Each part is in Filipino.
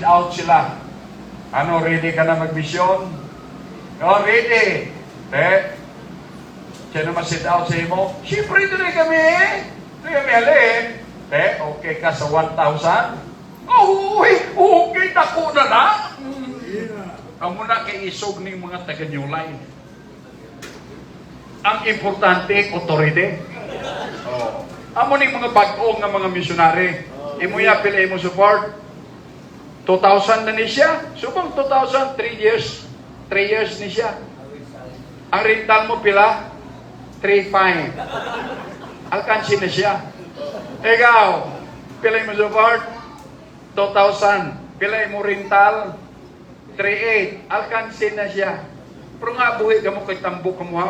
out sila. Ano, ready ka na mag-mission? No, ready. Sino ma-sit out sa imo? Siyempre, rin kami. Rin kami alin. Okay ka sa 1,000? Okay, dako na na. Ang muna kay isog ng mga taga-New Line. Ang importante, authority. Amo ning mga bag-o nga mga misyonary. Imo ya pila imo support. 2,000 na ni siya. Subang 2,000, 3 years. 3 years ni siya. Ang rental mo pila? 3,500. Alkansi na siya. Ikaw, pila mo support? 2,000. Pila mo rental? 3,800. Alkansi na siya. Pero nga buhi ka mo kay tambok ka mo.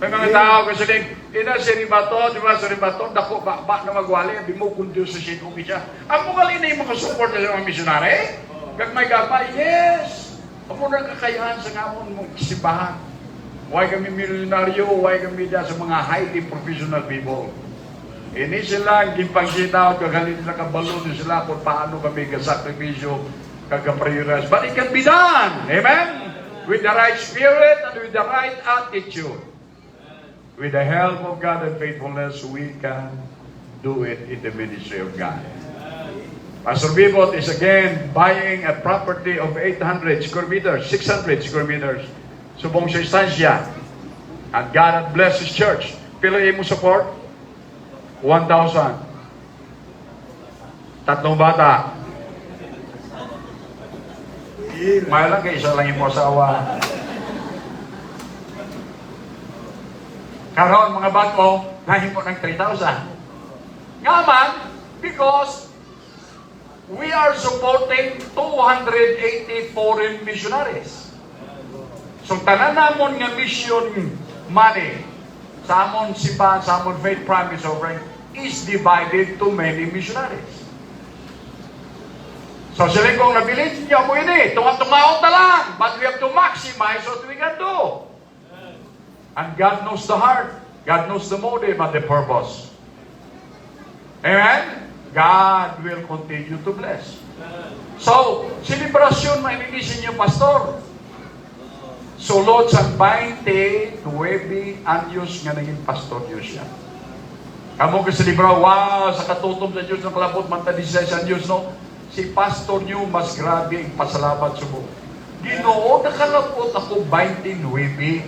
May mga tao kasi ina si Ribato, di ba si Ribato, dako ba na magwali, bimo kung Diyos sa sin siya. Ang mga na yung mga support na mga misyonary, kag may gabay, yes! Ako na kakayahan sa ngamon mong simbahan. Huwag kami milyonaryo, huwag kami dyan sa mga highly professional people. Ini sila, gimpang-ginaw, kagalit na kabalo sila kung paano kami kasakripisyo, kagaprayuras. But it can be done! Amen? With the right spirit and with the right attitude. With the help of God and faithfulness, we can do it in the ministry of God. Pastor Bibot is again buying a property of 800 square meters, 600 square meters. Subong sa istansya. And God has blessed His church. Pila mo support? 1,000. Tatlong bata. May lang kayo isa lang yung asawa. Karon mga bago, nahimo ng 3,000. Nga man, because we are supporting 280 foreign missionaries. So tanan namon nga mission money sa amon sipa, sa amon faith promise offering is divided to many missionaries. So sila kong nabilis niyo mo ini, tunga-tungaon na lang, but we have to maximize what we can do. And God knows the heart. God knows the motive and the purpose. Amen? God will continue to bless. So, selebrasyon mainisin niyo, Pastor. Sulod sa 29 anyos nga naging pastor niyo siya. Kamu ka celebra, wow, sa katutom sa Diyos ng kalabot, manta 16 anyos, no? Si pastor niyo, mas grabe ang pasalamat sa mo. Ginoo, nakalapot ako 29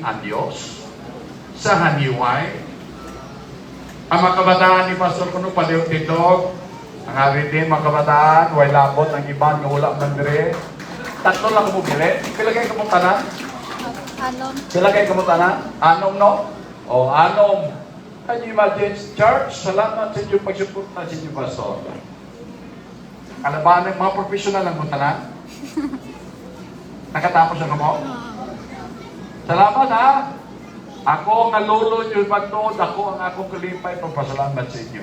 anyos sa haniway. Ang mga kabataan ni Pastor Kuno, paliw tindog, ang aritin, mga kabataan, way labot, ang iban, nga wala man dire. Tatlo lang mo bili. Pila kayo kamutanan? Anom. Pila kayo kamutanan? Anom, no? O, anom. Can you imagine, church, salamat sa inyo pagsuporta sa inyo, Pastor. Alabahan ng mga professional ang mutanan? Nakatapos na mo? Salamat, ha? Ako ang nalulo nyo pagnood, ako ang akong kalipay pagpasalamat sa inyo.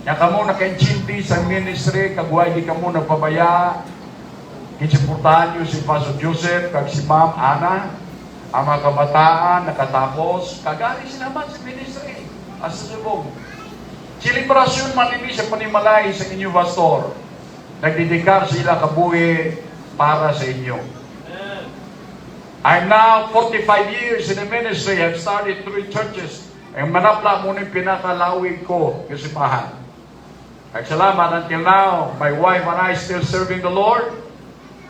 Kaya kamo naka-inchinti sa ministry, kagway di kamo nagpabaya, kinsuportahan nyo si Pastor Joseph, kag si Ma'am Ana, ang mga kabataan nakatapos, kagari sinaman sa ministry, asa subong. Selebrasyon manini sa panimalay sa inyo, Pastor. Nagdidikar sila kabuhi para sa inyo. I'm now 45 years in the ministry. I've started 3 churches. Ang manapla mo ng pinakalawig ko kasipahan. Salamat until now. My wife and I still serving the Lord.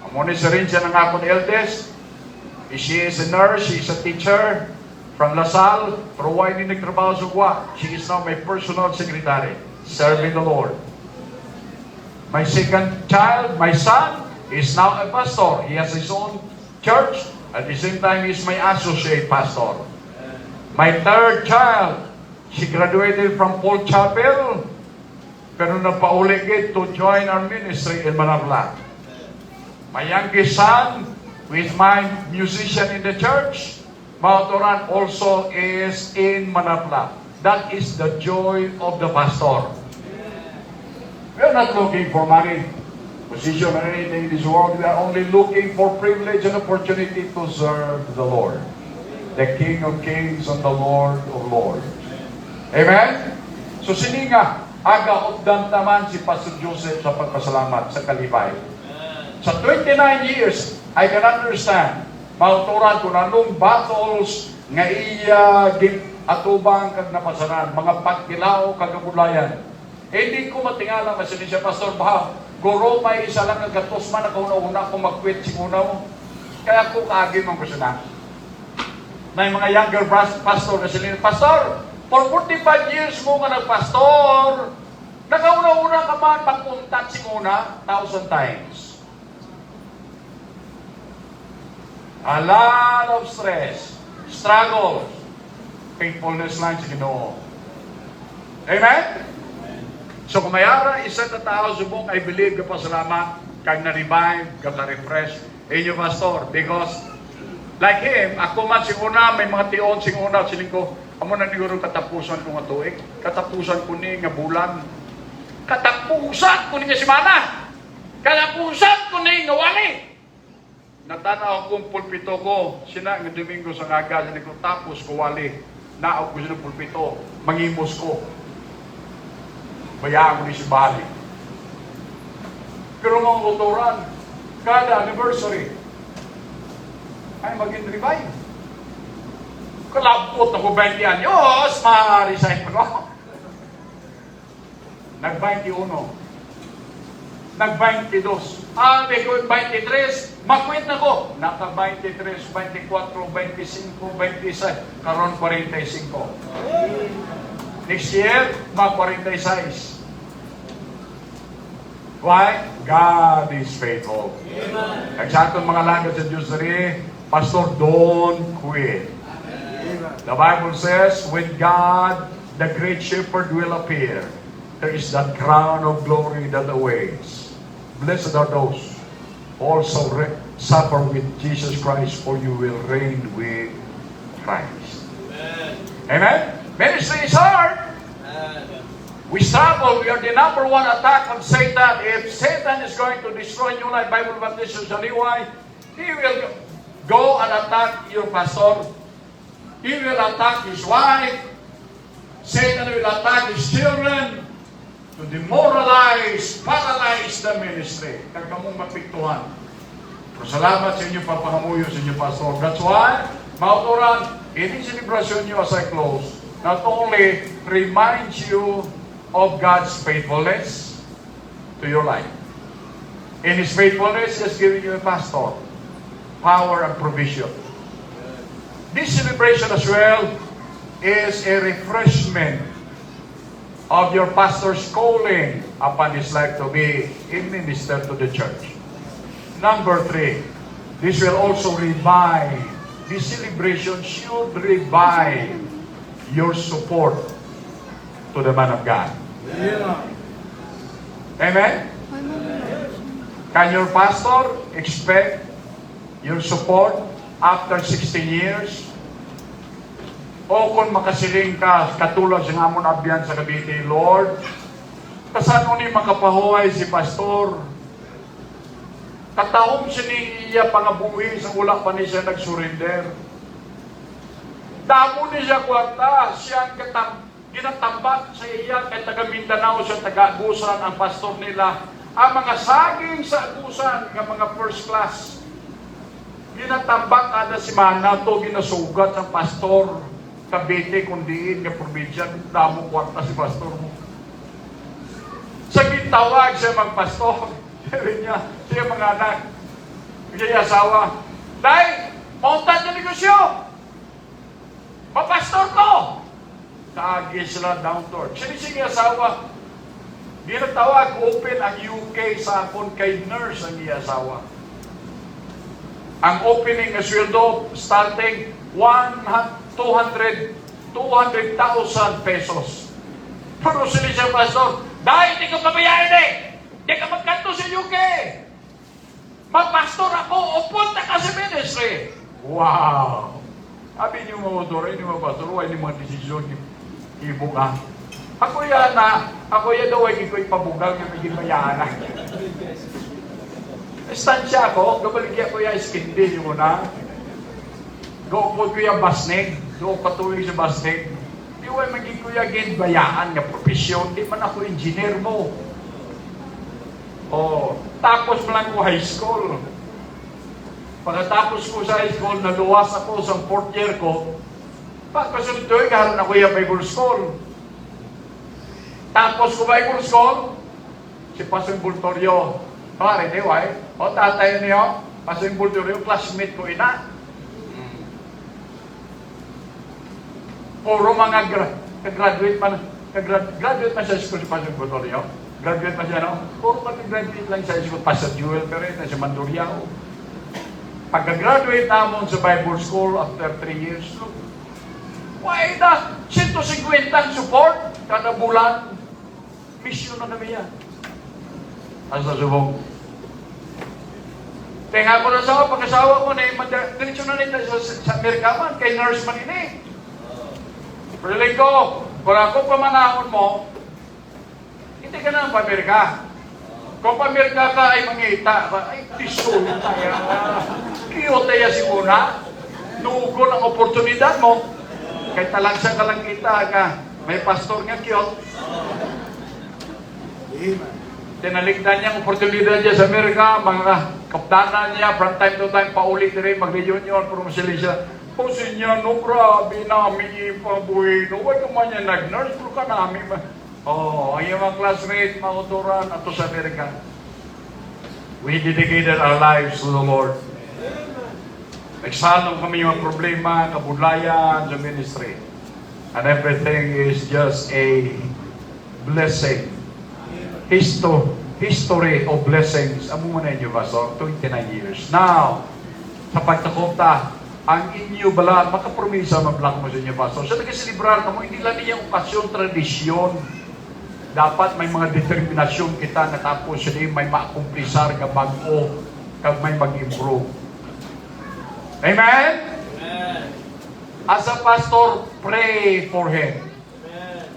Muna sa rin siya ng akong eldest. She is a nurse. She is a teacher from LaSalle. Pero why hindi nagtrabaho sa Gua? She is now my personal secretary. Serving the Lord. My second child, my son, is now a pastor. He has his own church. At the same time, he's my associate pastor. My third child, she graduated from Paul Chapel, pero napauligid to join our ministry in Manabla. My youngest son, who is my musician in the church, Mautoran, also is in Manabla. That is the joy of the pastor. We are not looking for money, position, or anything in this world. We are only looking for privilege and opportunity to serve the Lord, the King of Kings and the Lord of Lords. Amen? So So sininga, aga updan naman si Pastor Joseph sa pagpasalamat sa Kalibay. Sa 29 years, I can understand, mauturan ko na nung battles nga iya atubang kag napasaran, mga pagkilaw kagabulayan. Hindi ko matingala kasi siya, Pastor, ba, guro may isa lang nagatos man, una-una kung mag-quit siguro. Kaya ko kaagim ang gusto na. May mga younger pastor na sila, Pastor, for 45 years mo nga nagpastor, nakauna-una ka man pag-untat siguna 1,000 times. A lot of stress, struggles, faithfulness lang sa Ginoo. Amen? So kung mayara isang katao subong, I believe ka pasalamat, kag na-revive, kag na-refresh, inyo pastor, because like him, ako man siguna, may mga tion siguna, siling ko, amo na niguro katapusan ko nga tuig, katapusan ko ni nga bulan, katapusan ko ni nga simana, katapusan ko ni nga wali. Natanaw kong pulpito ko, sina ng Domingo sa ngaga, ko tapos ko wali, naaw ko siya ng pulpito, mangimos ko. Bayaan ko ni si Bali. Pero mga uturan, kada anniversary, ay maging revive. Kalabot ako 20 anyos, ma-resign ko. Nag-21. Nag-22. May ko 23, makwit na ko. Naka-23, 24, 25, 26, karon 45. Next year, mag-46. Why? God is faithful. Nagsatong mga langit sa Diyos rin, Pastor, don't quit. The Bible says, when God, the great shepherd, will appear, there is that crown of glory that awaits. Blessed are those who also suffer with Jesus Christ, for you will reign with Christ. Amen. Amen? Ministry is hard. We struggle. We are the number one attack of Satan. If Satan is going to destroy New Life Bible Baptist sa Liway, he will go and attack your pastor. He will attack his wife. Satan will attack his children to demoralize, paralyze the ministry. Kagkamong mapiktuhan. Pero salamat sa inyo papangamuyo sa inyo, Pastor. That's why, mauturan, ini celebration nyo as I close, not only reminds you of God's faithfulness to your life. In His faithfulness, He has given you a pastor, power and provision. This celebration as well is a refreshment of your pastor's calling upon his life to be a minister to the church. Number 3, this will also revive, this celebration should revive your support to the man of God. Yeah. Amen? Can your pastor expect your support after 16 years? O kung makasiling ka, katulad sa ngamon abyan sa Cavite, Lord, kasano ni makapahuay si pastor? Kataom siya ni iya pangabuhi sa ulak pa ni siya nag-surrender. Damo ni siya kwarta, siya ginatambak sa iya kay taga Mindanao sa taga-agusan ang pastor nila. Ang mga saging sa agusan, ng mga first class, ginatambak kada simana to, ginasugat ang pastor. Cavite, kundiin, nga probinsya, damo kwarta si pastor mo. Sa gitawag siya magpastor, sabi niya, siya mga anak, siya asawa, Day, mauntan niya negosyo! Mapastor ko! Kaagi sila down to earth. Sige asawa, ginatawag, open ang UK sa akon kay nurse ang iya asawa. Ang opening na sweldo, starting 200,000 pesos. Pero sila siya, pastor, dahil di ka pabayaan eh. Di ka magkanto sa UK. Magpastor ako, upunta ka sa ministry. Wow! Sabi niyo mga autor, hindi mga pastor, wala yung mga desisyon ibuka. Ako yan daw ay iko'y pabugang yung maging bayaan. Estansya ako, gabaligyan ko yung skindi yung una. Goupod ko yung basnig. Doon patuloy sa basnig. ay maging kuya bayaan nga profesyon, di man ako engineer mo. Tapos mo lang ko high school. Pagkatapos ko sa high school, naluwas ako sa 4th year ko. Pagkasunod doon, karoon ako yung Bible School. Tapos ko Bible School, si Pastor Bultorio. Pare, di why? Tatay niyo, Pastor Bultorio, classmate ko ina. Puro mga graduate man sa school si Pastor Bultorio. Graduate pa siya, no? Puro mag-graduate lang sa school, Pastor Jewel Perez, na si Manduriao. Pagka-graduate namon sa Bible School after 3 years, look, why na? 150 support kada bulan. Mission na kami yan. Asa subong. Tenga ko na sa pag-asawa ko na diretso na nito sa Amerika man, kay nurse man ini. Pero ko, kung ako pamanahon mo, hindi ka na pa-Amerika. Kung pa-Amerika ka ay mangita, ay tisul tayo. Cute ya si Muna. Nugo ng oportunidad mo. Kay talagsa ka lang kita ka. May pastor nga cute. Tinaligdan niya ang oportunidad niya sa Amerika. Mga kaptanan niya, from time to time, paulit rin, mag-reunion, promosyali siya. O sinya, no, grabe, namin ipabuhay. No, why naman niya nag-nurse? Pero ka namin. Ang iyong mga classmates, mga uturan, ato sa Amerika. We dedicated our lives to the Lord. Nagsalong kami yung problema, kabudlayan, sa ministry. And everything is just a blessing. History of blessings. Amo mo na inyo, Pastor, 29 years. Now, sa pagtakunta, ang inyo bala, makapromisa mablak mo sa inyo, Pastor. Sa nagkasilibrar ka mo, hindi lang niya okasyon, tradisyon. Dapat may mga determinasyon kita na tapos hindi may makumplisar ka bago kag may mag-improve. Amen? Amen? As a pastor, pray for him. Amen.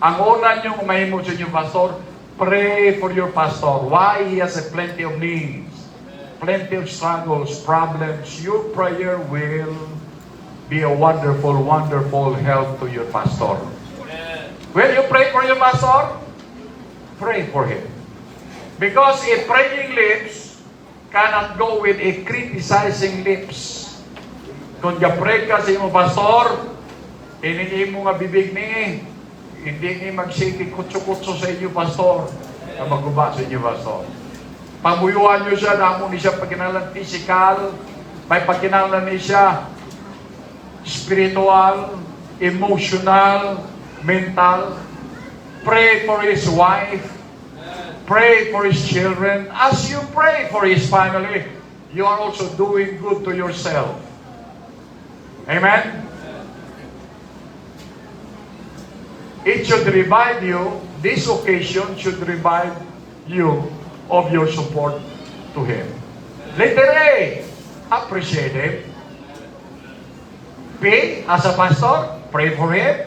Ang una nyo mahimo sa inyo, Pastor, pray for your pastor. Why? He has a plenty of needs, plenty of struggles, problems. Your prayer will be a wonderful, wonderful help to your pastor. Will you pray for your pastor? Pray for him. Because a praying lips cannot go with a criticizing lips. Kung pray ka sa iyong pastor, hindi mo nga bibig ni, hindi ni magsiti kutso-kutso sa inyo, pastor, na maguba sa inyo, pastor. Pamuyuan nyo siya, damo ni siya pagkinalan physical, may pagkinalan ni siya spiritual, emotional, mental. Pray for his wife. Pray for his children. As you pray for his family, you are also doing good to yourself. Amen? It should remind you, this occasion should remind you of your support to him. Letter A, appreciate him. B, as a pastor, pray for him.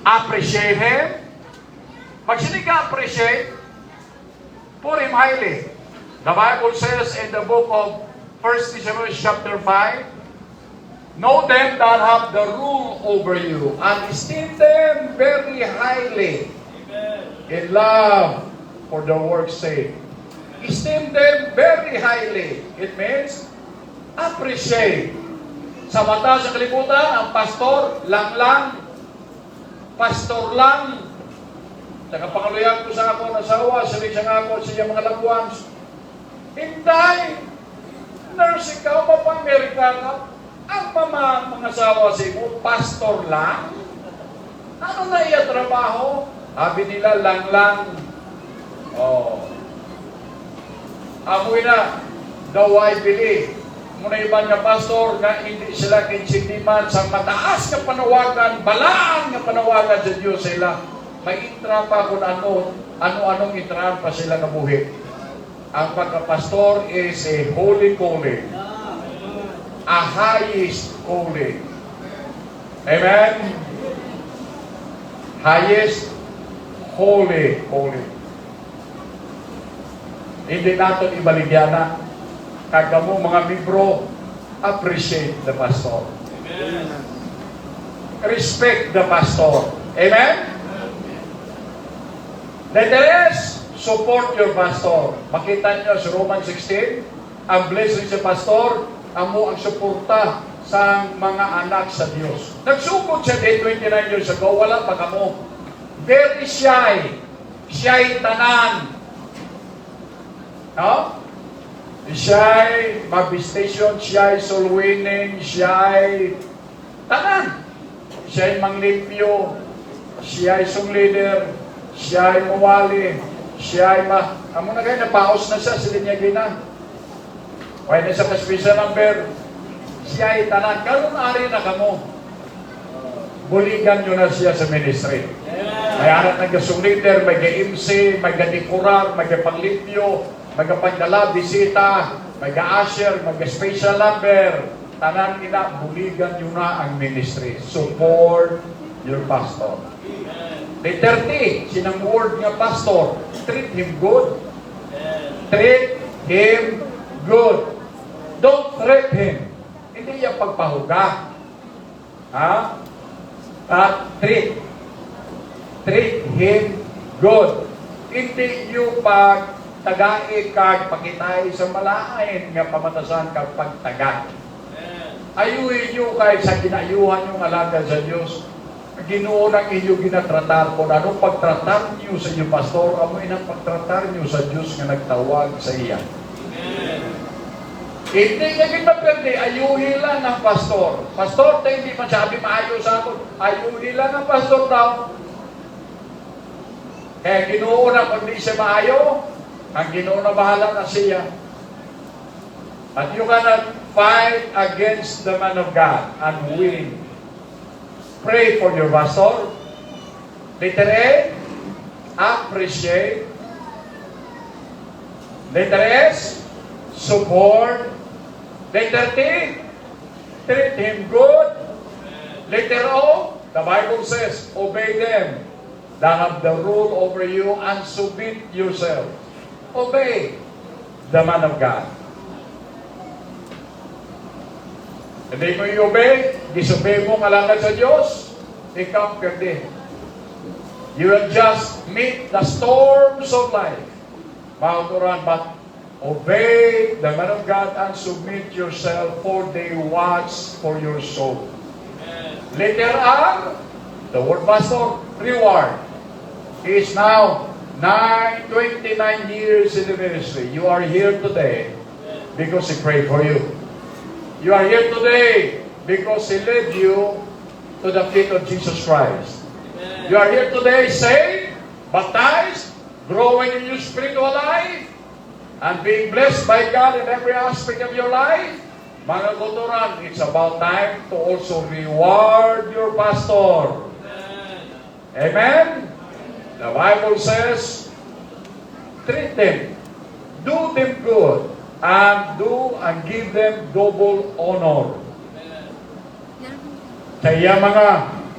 Appreciate him. Pag sini ka appreciate, put him highly. The Bible says in the book of 1 Thessalonians chapter 5, know them that have the rule over you, and esteem them very highly. Amen. In love for the work's sake. Esteem them very highly. It means appreciate. Sa mata sa kalibutan, ang pastor lang, pastor lang. Nakapangaluyan ko sa ako nasawa, sabi sa ako sa mga loved ones. Hindi. Nurse ikaw, mapa-Amerika ka. Ang mga asawa sa mo, pastor lang. Ano na iya trabaho? Sabi nila, lang. Amoy na, daw I believe. Muna iba nga pastor na hindi sila kinsigdiman sa mataas na panawagan, balaan na panawagan sa Diyos sila. May itra pa kung ano-anong itraan pa sila kabuhi. Ang pagkapastor is a holy calling. A highest calling. Amen? Highest holy calling. Hindi natin ibaligyana. Kagamo mga membro, appreciate the pastor. Amen. respect the pastor. Amen? Letter S, support your pastor. Makita nyo sa Romans 16, ang blessing sa pastor, amo ang suporta sa mga anak sa Diyos. Nagsugod siya din 29 years ago, wala pa kamo. Very shy. Siya'y tanan. No? Siya'y mabistation, siya'y soul winning, siya'y tanan. Siya'y manglipyo, siya'y song leader, siya'y mawali, siya'y amo na kayo, napaos na siya, sila niya gina. Pwede sa special number, siya'y tanan. Karoon ari na kamo. Buligan nyo na siya sa ministry. May anak ng gasong leader, may ga-MC, may ga-decorar, may ga-panglipyo, may ga-pagdala, bisita, may ga-usher, may ga-special number. Tanan ina, buligan nyo na ang ministry. Support your pastor. Letter T, sinang word nga pastor, treat him good. Treat him good. Don't threat him. Hindi niya pagpahuga. Ha? Treat him good. Hindi yung pagtagai kag pakitay sa malain nga pamatasan kag pagtaga. Ayuhin nyo kahit sa ginayuhan yung alaga sa Diyos. Ginoo ng inyo ginatratar ko. Anong pagtratar nyo sa inyo, pastor? Amo inang pagtratar nyo sa Diyos nga nagtawag sa iya. Hindi naging maperde, ayuhin lang ng pastor. Pastor, tayo hindi masabi maayo sa ako. Ayuhin lang ng pastor daw. Kaya ginoo na kung di siya maayo, ang ginoo na bahala na siya. At you cannot fight against the man of God and win. Pray for your pastor. Letter A, appreciate. Letter S, support. Letter T, treat him good. Letter O, the Bible says, obey them that have the rule over you and submit yourself. Obey the man of God. Hindi mo i-obey, disobey mo kalangad sa Diyos, ikaw perde. You will just meet the storms of life. Mauturan, but obey the man of God and submit yourself, for they watch for your soul. Letter R, the word pastor, reward. He is now 29 years in the ministry. You are here today because he prayed for you. You are here today because he led you to the feet of Jesus Christ. You are here today saved, baptized, growing in your spiritual life, and being blessed by God in every aspect of your life. Mga kuturan, it's about time to also reward your pastor. Amen? The Bible says, treat them, do them good, and give them double honor. Sa iya mga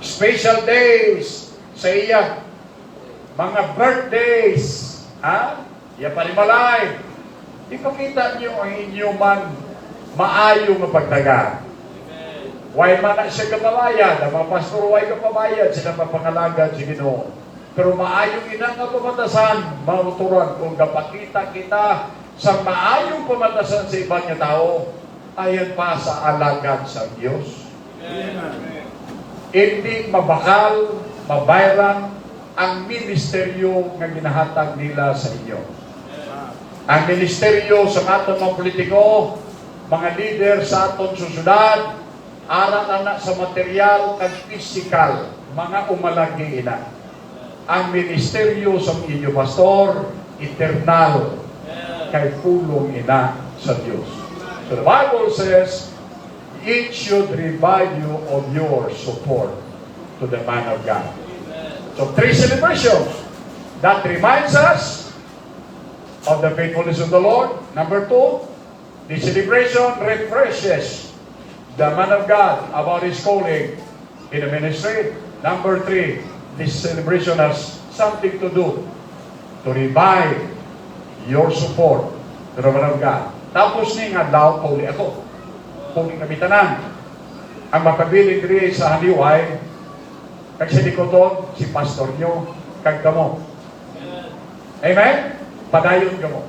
special days, sa iya mga birthdays, iya palimalay, ipakita niyo ang inyo man maayo nga pagtaga. Way man na siya kapabayad, ang mga pastor way kapabayad, sila mapangalagad si Ginoo. Pero maayong ina nga pamatasan, mauturan, kung kapakita kita sa maayong pamatasan sa ibang nga tao, ayan pa sa alagad sa Diyos. Hindi mabakal, mabayaran ang ministeryo nga ginahatag nila sa inyo. Ang ministeryo sa aton mga politiko, mga leader sa aton susunod, aral na sa material kag physical, mga umalagi ina. Ang ministeryo sa inyo, pastor, eternal, kay pulong ina sa Diyos. So the Bible says, it should remind you of your support to the man of God. So 3 celebrations that reminds us of the faithfulness of the Lord. Number 2, the celebration refreshes the man of God about his calling in the ministry. Number 3, this celebration has something to do to revive your support to the man of God. Tapos ni nga daw, puli ako. Puli kami tanan. Ang makabiling diri sa haliway, Kag sa likoton, si pastor nyo, kag kamo. Amen? Padayon kamo.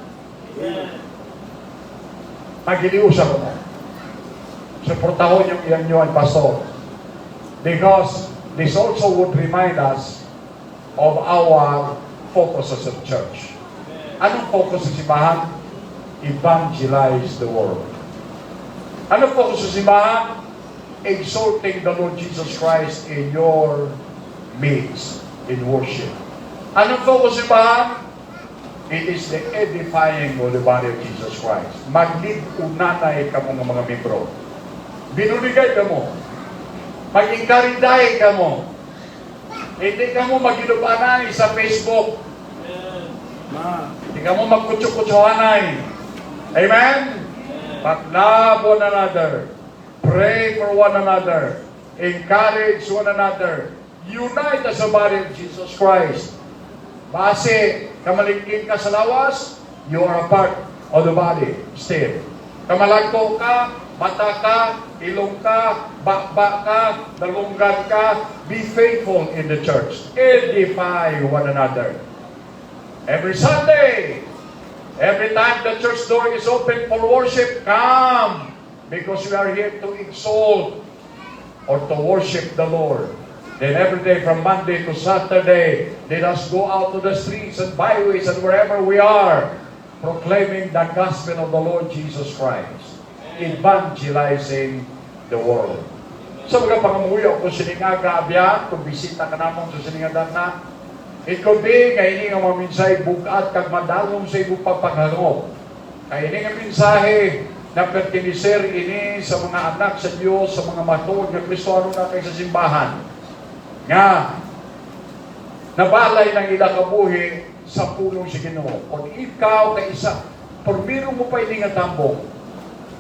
Magiliusa mo. Suportahon yung iyan nyo ang pastor. Because this also would remind us of our focus as a church. Anong focus sa simbahan? Evangelize the world. Anong focus sa simbahan? Exalting the Lord Jesus Christ in your midst, in worship. Anong focus sa simbahan? It is the edifying of the body of Jesus Christ. Maglid unanay ka mo ng mga membro. Binuligay ka mo. Mag-encourage ka mo. Hindi ka mo mag-inubanay sa Facebook. Hindi ka mo magkutsuk-kutsuhanay. Amen? But love one another. Pray for one another. Encourage one another. Unite as a body of Jesus Christ. Base, kamalingkin ka sa lawas, you are a part of the body still. Kamalagko ka, mata ka, ilong ka, bakba ka, dalunggan ka, be faithful in the church. Edify one another. Every Sunday, every time the church door is open for worship, come. Because we are here to exalt or to worship the Lord. Then every day from Monday to Saturday, let us go out to the streets and byways and wherever we are, proclaiming the gospel of the Lord Jesus Christ. Evangelizing the world. So mga pangamuyo, kung siningaga abyan, kung bisita ka namang sa siningadan na, it could be, nga ini nga maminsay bukat kag madalong sa ibong pagpanghango. Kaya ini nga mensahe na pertiniser ini sa mga anak sa Diyos, sa mga matuod na Kristiyano na kay sa simbahan. Nga, nabalay ng ila kabuhi sa pulong si Ginoo. Kung ikaw ka isa, pormiro mo pa ini nga tambong.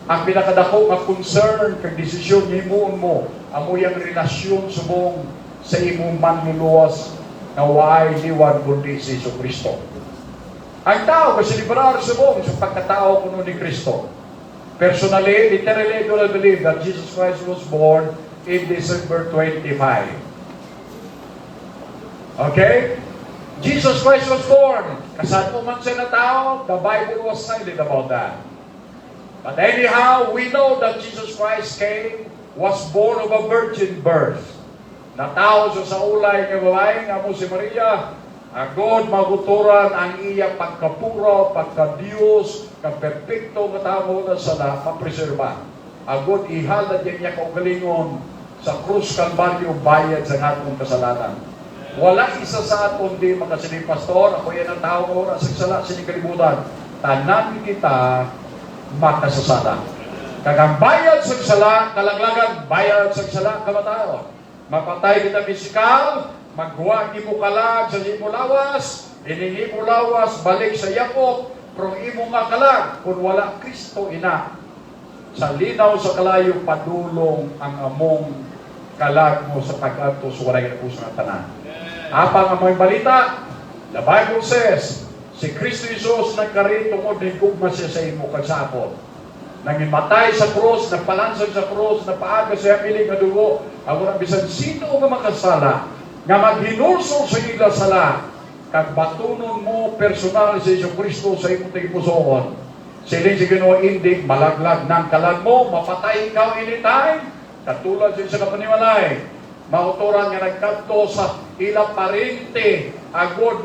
Ang pinakadako nga concern kag desisyon ni himuon mo, amo yang relasyon subong sa imong manluluwas na waay liwan kundi si Kristo. Ang tao kasi librar subong sa pagkatao kuno ni Kristo. Personally, literally, I believe that Jesus Christ was born in December 25. Okay? Jesus Christ was born. Kasaan mo man siya na tao, the Bible was silent about that. But anyhow, we know that Jesus Christ was born of a virgin birth. Natao siya sa ulay ng babae, nga mo si Maria, agod maguturan ang iya pagkapuro, pagka-Diyos, ka-perfecto katamo na sala, mapreserba. Agod ihalad niya kaugalingon sa krus Kalbaryo bayad sa atong kasalanan. Wala isa sa aton di makasini pastor, ako yan ang tao ko na sagsala sa kalibutan. Tanan kita makasasala. Kagang bayad sa sala, kalaglagan, bayad sa sala, kamatayon. Mapatay kita pisikal, maghuwag imo kalag sa imo lawas, ining imo lawas, balik sa yakop, pero imo nga kalag, kung wala Kristo ina. Sa linaw sa kalayo, padulong ang among kalag mo sa pag-atos, waray na puso ng tanan. Apang among balita, the Bible says, si Kristo Jesus nagkari tungod ng gugma siya sa imo kagsapot. Nangimatay sa krus, nagpalansag sa krus, napaaga sa piling na dugo, ako na bisan sino nga makasala, nga maghinulsol sa ila sala, kag batunon mo personal sa Iso Kristo sa imong tigipusoon. Siling si Ginoo hindi, malaglag ng kalag mo, mapatay ikaw anytime, katulad sa kapanimalay. Mauturan nga nagkadto sa ilang parente, agod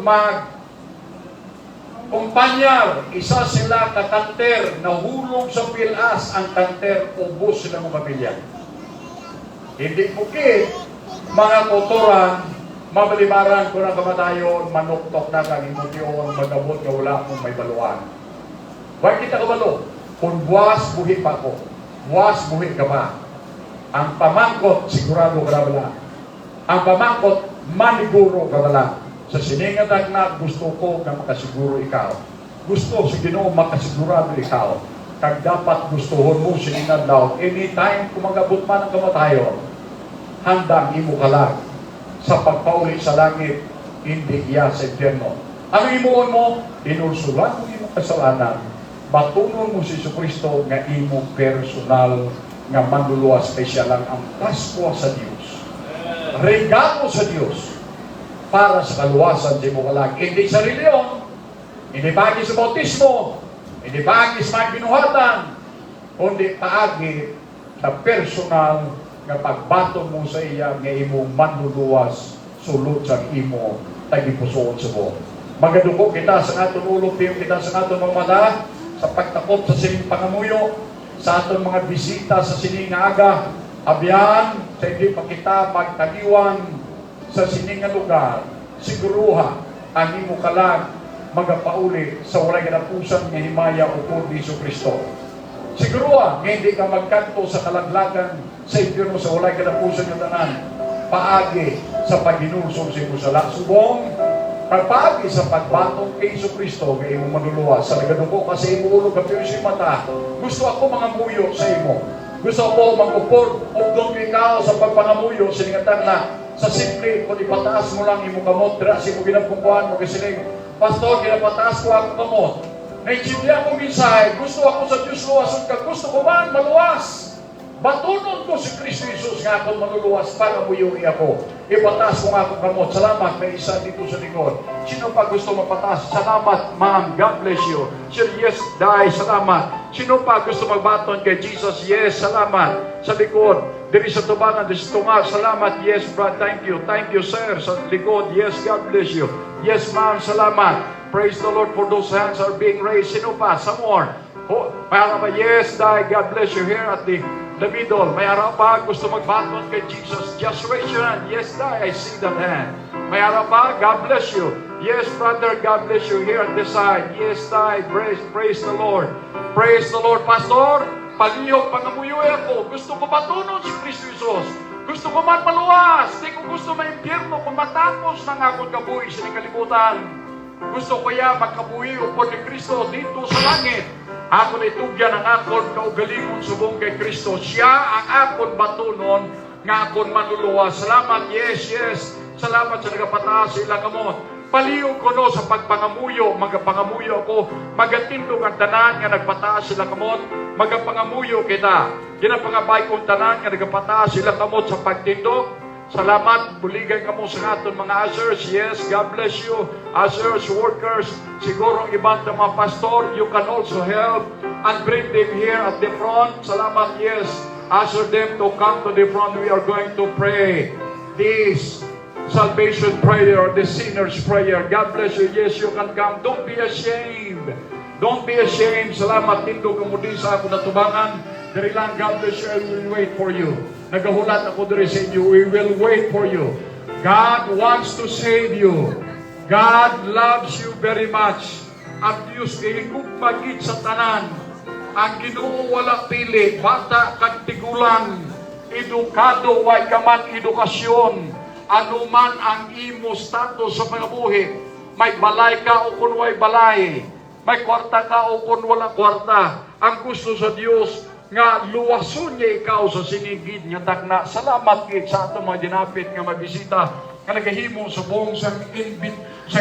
kumpanyar, isa sila kakanter, nahulog sa pilas ang kanter, ubos sila mga pamilya. Hindi bukid, mga kuturan, mabalibaran ko na kamatayon, manuktok na kang imutyon, magabot nga wala kung may baluan. Huwag kita kabalo, kung buwas, buhi pa ko. Buwas, buhi ka pa. Ang pamangkot, sigurado ka na wala. Ang pamangkot, maniguro ka wala. Sa siningatag na gusto ko na makasiguro ikaw. Gusto si Ginoo makasigurado ikaw. Kag dapat gustuhon mo siningad daw. Anytime kung magabot man ang kamatayon, handang imo kalag sa pagpauli sa langit, hindi iya sa impyerno. Ang imuon mo, inulsulan mo imo kasalanan. Batunon mo si Kristo nga imo personal nga manluluwas kay siya lang ang Pasko sa Dios. regalo sa Dios para sa kaluwasan sa imong kalag. Hindi sa reliyon, hindi paagi sa bautismo, hindi paagi sa mga binuhatan, kundi paagi na personal nga pagbaton mo sa iya nga imong manluluwas sulod sa imo tagipusoon sa buong. Magadugo kita sa aton ulo, piyo kita sa aton mga mata, sa pagtakop sa sining pangamuyo, sa aton mga bisita sa sining nga aga, abyan, sa hindi pa kita magtaliwan sa sining nga lugar, siguruha ang imo kalag magapauli sa walay katapusan nga himaya upod ni Kristo. Siguruha nga hindi ka magkanto sa kalaglagan sa impyerno sa walay katapusan nga tanan, paagi sa paghinulsong sa imo sala. Subong pagpaagi sa pagbatong kay Kristo nga imo manluluwas sa nagadugo kasi imo ulo kapyo si mata. Gusto ako mga muyo sa imo. Gusto ako magupod ugdong ikaw sa pagpangamuyo siningatan na sa simple kung ipataas mo lang imo kamot dira sa imo ginapungkuhan mo kasi pastor ginapataas ko ako kamot. Naintindihan ko minsan, gusto ako sa Diyos luwason ka, gusto ko man maluwas. Batunon ko si Kristo Jesus nga akong manluluwas para muyuri ako. Ipataas ko nga akong kamot. Salamat, may isa dito sa likod. Sino pa gusto mapataas? Salamat, ma'am. God bless you. Sir, yes, dai, salamat. Sino pa gusto magbaton kay Jesus? Yes, salamat. Sa likod. Diri sa tubangan, diri sa tunga. Salamat, yes, brad. Thank you. Thank you, sir. Sa likod, yes, God bless you. Yes, ma'am, salamat. Praise the Lord for those hands are being raised. Sino pa? Some more. Oh, para ba? Yes, dai, God bless you. Here at the middle. May araw pa gusto magbaton kay Jesus. Just raise your hand. Yes, dai, I see that hand. May araw pa? God bless you. Yes, brother, God bless you. Here at the side. Yes, dai, praise the Lord. Praise the Lord. Pastor, palihog, pangamuyoy ako. Gusto ko batunon si Kristo Jesus. Gusto ko man maluwas. Di ko gusto ma-impyerno kung matapos ng akong kabuhi sa kalibutan. Gusto ko ya magkabuhi upod ni Kristo dito sa langit. Ako na itugyan ang akon kaugalingon subong kay Kristo. Siya ang akon batunon nga akon manluluwas. Salamat, yes, yes. Salamat sa nagapataas sa ilang kamot. Palihog ko no sa pagpangamuyo. Magapangamuyo ako. Magatindog ang tanan nga nagpataas sila kamot. Magapangamuyo kita. Ginapangabay kong tanan nga nagpataas sila kamot sa pagtindog. Salamat, buligay ka mo sa aton mga ushers. Yes, God bless you. Ushers, workers, siguro ibang mga pastor, you can also help and bring them here at the front. Salamat, yes. Usher them to come to the front. We are going to pray this salvation prayer, the sinner's prayer. God bless you. Yes, you can come. Don't be ashamed. Don't be ashamed. Salamat, tindog mo din sa ako natubangan. Dari lang, God bless you. I will wait for you. Nagahulat ako diri sa inyo. We will wait for you. God wants to save you. God loves you very much. Ang Diyos ihigugmagid sa tanan. Ang Ginoo wala pili. Bata kag tigulang. Edukado way kaman edukasyon. Anuman ang imo status sa pangabuhi. May balay ka o kun way balay. May kwarta ka o kun wala kwarta. Ang gusto sa Dios nga luwason niya ikaw sa sinigid nga takna. Salamat kay sa ato mga dinapit nga mabisita nga nagahimo sa buong sa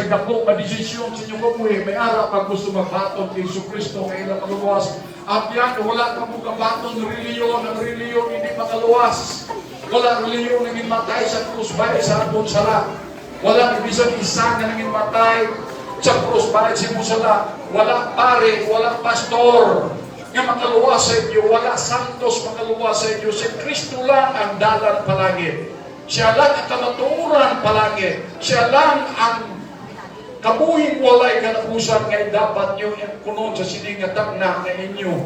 dako nga desisyon sa inyong kabuhi. May ara pa gusto magbaton kay Kristo nga ilang maluwas. At yan, wala ka mong kabaton reliyon. Ang reliyon hindi makaluwas. Wala reliyon naging matay sa krus bahay sa aton sala. Wala ibisang isa nga naging matay sa krus bahay sa musala. Wala pare, wala pastor nga makaluwas sa inyo, wala santos makaluwas sa inyo. Si Kristo lang ang dalan palagi. Siya lang ang kamaturan palagi. Siya lang ang kabuhing walay kanapusan nga dapat nyo kunon sa siningatang na inyo.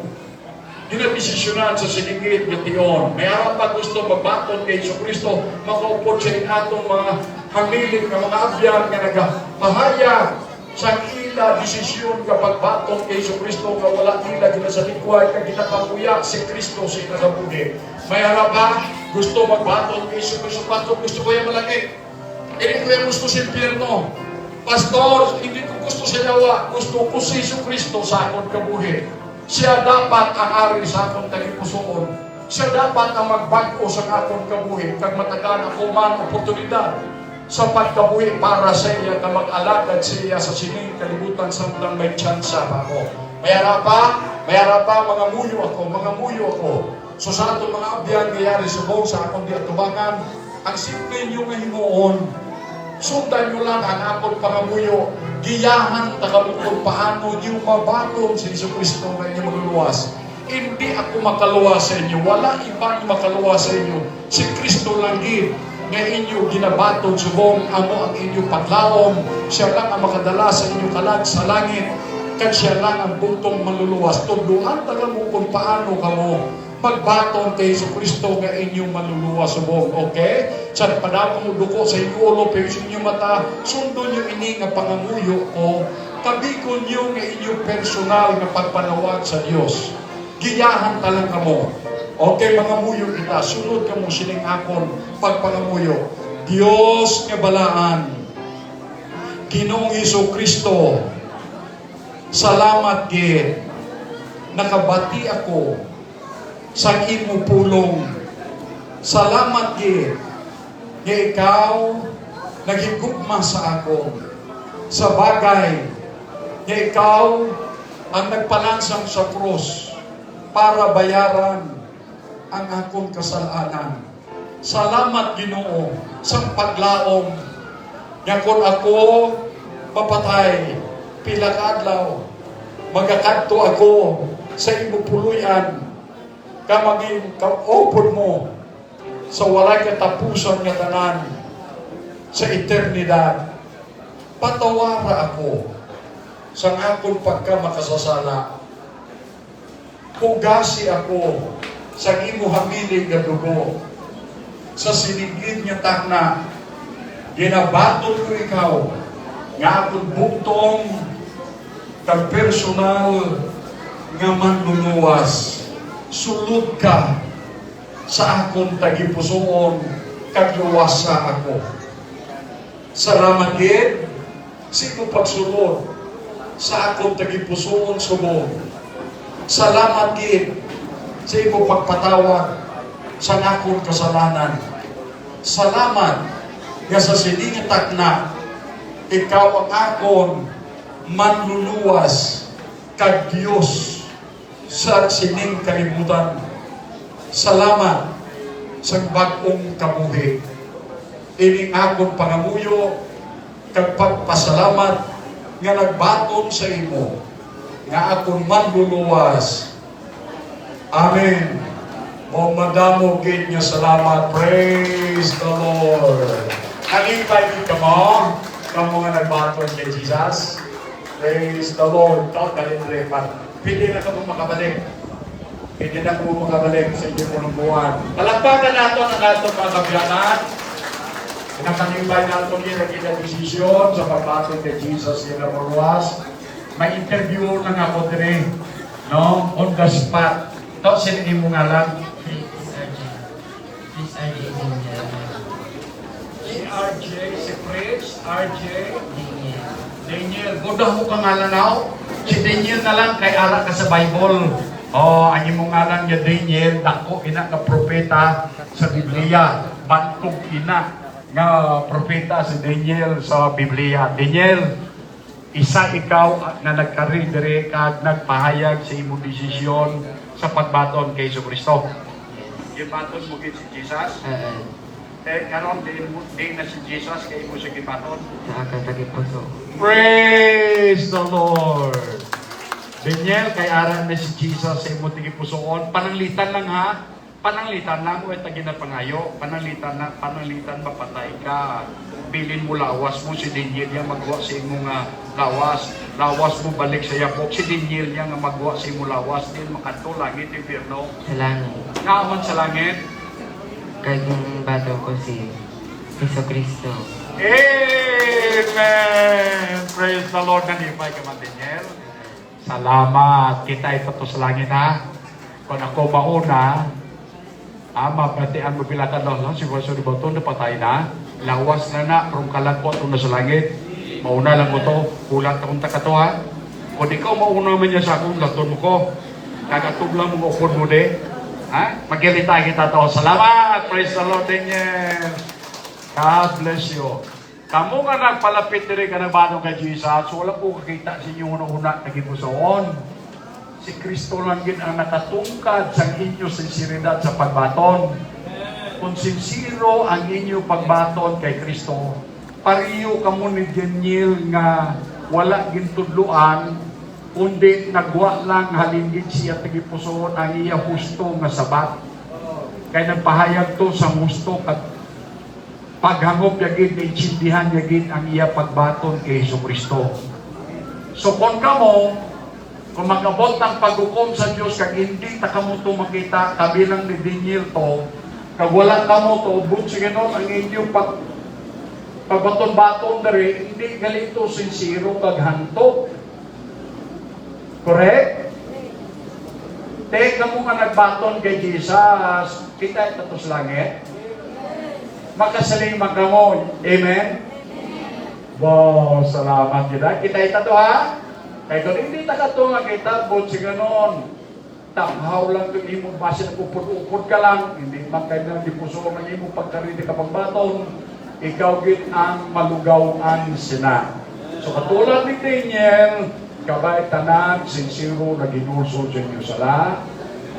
Dinabisisyonan sa siningit nga tiyon. May araw pa gusto magbaton kay Kristo, makaupod sa atong mga hamiling ng mga abyan nga nagpahayag sa ila desisyon kapag baton kay Kristo nga wala nila ginasalikway kag ginapakuya si Kristo sa ikagabuhi. May harap gusto magbaton kay Kristo, pastor gusto ko yung malaki. Hindi ko yung gusto sa impyerno. Pastor, hindi ko gusto sa yawa, gusto ko si Kristo sa akong kabuhi. Siya dapat ang ari sa akong tagipusoon. Siya dapat ang magbago sa akong kabuhi kag matagan ako man oportunidad sa pagkabuhi para sa iya na mag-alagad siya sa sining kalibutan samtang may tsansa pa ako. Mayara pa, mga muyo ako. So sa ato mga abyan, ngayari subong sa akong diatubangan, Ang simple nyo nga himuon, sundan nyo lang ang akong pangamuyo, giyahan tagamot kung paano nyo mabatong si Jesucristo na inyo magluluwas. Hindi ako makaluwas sa inyo. Wala ibang makaluwas sa inyo. Si Kristo lang gid nga inyo ginabatong subong amo ang inyo paglaom. Siya lang ang makadala sa inyo kalag sa langit. Kaya siya lang ang butong maluluwas. Tunduan taga mo kung paano kamo magbatong kay Jesucristo nga inyong maluluwas subong. Okay? Sa padapong mo duko sa inyo ulo, pero sa inyong mata, sundo nyo ini nga pangamuyo o kabikon nyo nga inyong personal nga pagpanawag sa Diyos. Giyahan talaga mo. Okay, mga muyo kita, sunod ka mo sining akon pagpangamuyo. Diyos nga balaan, Ginoong Jesucristo, salamat gid, nakabati ako sa imo pulong. Salamat gid, nga ikaw nagigugma sa ako sa bagay nga ikaw ang nagpalansang sa krus para bayaran ang akong kasalanan. Salamat Ginoo sa paglaom nga kung ako papatay pila ka adlaw magakadto ako sa imo puluyan ka maging kaupod mo sa walay katapusan nga tanan sa eternidad. Patawara ako sa akong pagkamakasasala. Pugasi ako sa imo hamilig nga dugo. Sa sinigid nga takna, ginabaton ko ikaw nga akong bugtong kag personal nga manluluwas. Sulod ka sa akong tagipusoon kag luwasa ako. Salamat gid sa imo pagsulod sa akong tagipusoon subong. Salamat gid sa imo pagpatawad sa akong kasalanan. Salamat nga sa sining takna ikaw ang akon manluluwas kag Dios sa sining kalibutan. Salamat sa bag-ong kabuhi. Ining akon pangamuyo kag pagpasalamat nga nagbaton sa imo nga akon manluluwas. Amen. O madamo gid nga salamat. Praise the Lord. Nalipay ka mo nga nagbaton kay Jesus. Praise the Lord. Ikaw kalindre pa. Pili na ka mo makabalik. Pili na ka mo makabalik sa inyong unang buwan. Palagpagan nato ang atong mga kabiyanan. Pinakanipay nato niya naging desisyon sa pagbaton kay Jesus yung namuluwas. May interview na nga po din no? On the spot. Ito, sinin mo nga lang. RJ, si Prince, RJ, Daniel. Godah mo ka nga lanaw. Si Daniel na lang kay ara ka sa Bible. Anyo mo nga lang niya Daniel, dako ina ka propeta sa Biblia. Bantog ina nga propeta si Daniel sa Biblia. Daniel, isa ikaw na nagkari dire kag nagpahayag sa imong desisyon sa pagbaton kay Jesucristo. Gibaton mo kay si Jesus? Karon din na si Jesus kay mo siya gibaton. Praise the Lord. Daniel, kay aran na si Jesus sa imong tigipusoon. Pananglitan lang ha. Pananglitan lang o tagi na pangayo. Pananglitan mapatay ka. Bilin mo lawas mo si Daniel yang magwa sa imong lawas. Lawas mo balik sa yapok. Si Daniel yang magwa sa imong lawas din makadto langit impierno. Sa langit. Naaman sa langit. Kaya yung bato ko si Jesucristo. Amen! Praise the Lord. Nanipay ka man, Daniel. Salamat. Kita ito to sa langit, ha? Kung ako mauna, mabatian mo pila ka doon, si Pastor Bato, napatay na. Lawas na kung kalagpo ito na sa langit. Mauna lang mo to. Kulang akong taka to, ha? Kung ikaw mauna man niya sa akong, laton mo ko. Kagatublang mo upod mo de. Ha? Magkilita kita to. Salamat! Praise the Lord, Daniel. God bless you. Kamu nga nagpalapit diri ka na bago kay Jesus, wala po kakita sa inyo una-una nagipusoon. Si Kristo lang din ang nakatungkad sa inyo sinseridad sa pagbaton. kung sincero ang inyo pagbaton kay Kristo, pariyo kamo ni Daniel nga wala gintudloan, kundi nagwa lang halingid siya tagipusoon ang iya husto nga sabat. Kay nagpahayag to sa husto kat paghangop yagid na itsindihan yagid ang iya pagbaton kay Kristo. So kung kamo, kung magabot ng paghukom sa Diyos, kag hindi ta kamo to makita, kabilang ni Daniel to, kag wala kamo to, ubod sa Ginoo ang inyong pagbaton-baton dere, hindi galito sincero kag hanto. Correct? Teka mo nga nagbaton kay Jesus, kita ito sa langit. Makasaling magkamo. Amen? Wow, salamat kita. Kita ito to ha? Kaya kung hindi nakato nga kita, bot si ganon. Takhaw lang kung imong base na upod-upod ka lang. Hindi man kayo na dipuso ng imong pagkarili ka pagbaton. Ikaw git ang malugawan sina. So katulad ni Daniel, kabay tanan, sincero na ginulso sa inyo sala,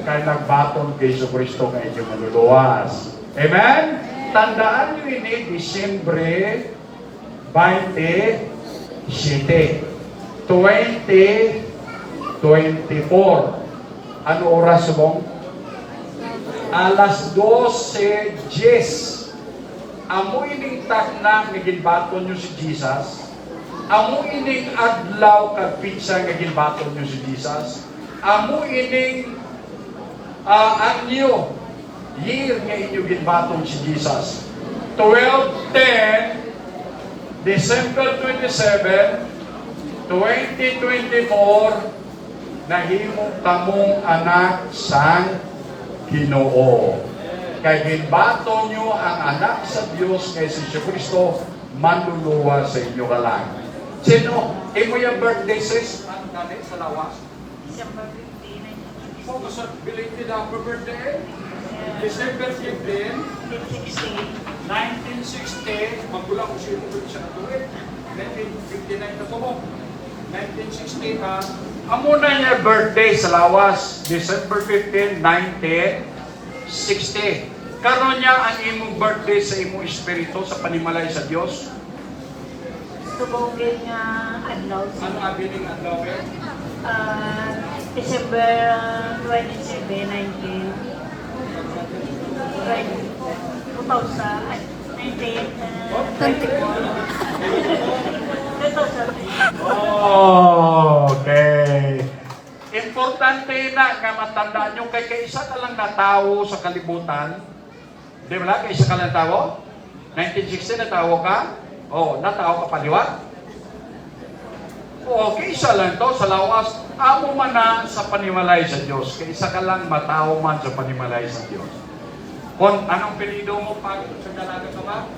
kaya nagbaton kay Kristo nga inyo maluluwas. Amen? Tandaan nyo ini, Disyembre 27, 2024. Ano oras mong? Alas 12:10. Amo ining takna nga ginbaton nyo si Jesus. Amo ining adlaw kag pizza nga ginbaton nyo si Jesus. Amo ining anyo year nga inyo ginbaton si Jesus. 12:10 December 27 2024, nahimo kamong anak sang Ginoo. Kay ginbato nyo ang anak sa Dios kay si Kristo, manluluwa sa inyo kalang. Sino? Imo yung birthday sis? Ang dali sa lawas? December 15, So, gusto belated happy birthday? December 15, 1960, magulang ko siya ito sa natuloy. 1959 na ito mo. 1960 ha. Amo na niya birthday sa lawas, December 15, 1960. Karon niya ang imong birthday sa imong espiritu sa panimalay sa Dios. Subogin nga adlaw. Ano abiling adlaw eh? December 27, Oh, okay. Importante na nga matandaan nyo kay kaisa ka lang natawo sa kalibutan. Di ba lang? Kaisa ka lang natawo? 1960 natawo ka? Oh, natawo ka paliwat? O, kaisa lang to sa lawas. Amo man na sa panimalay sa Diyos. Kaisa ka lang matawo man sa panimalay sa Diyos. Kung anong pilido mo pag sa dalaga ka ba?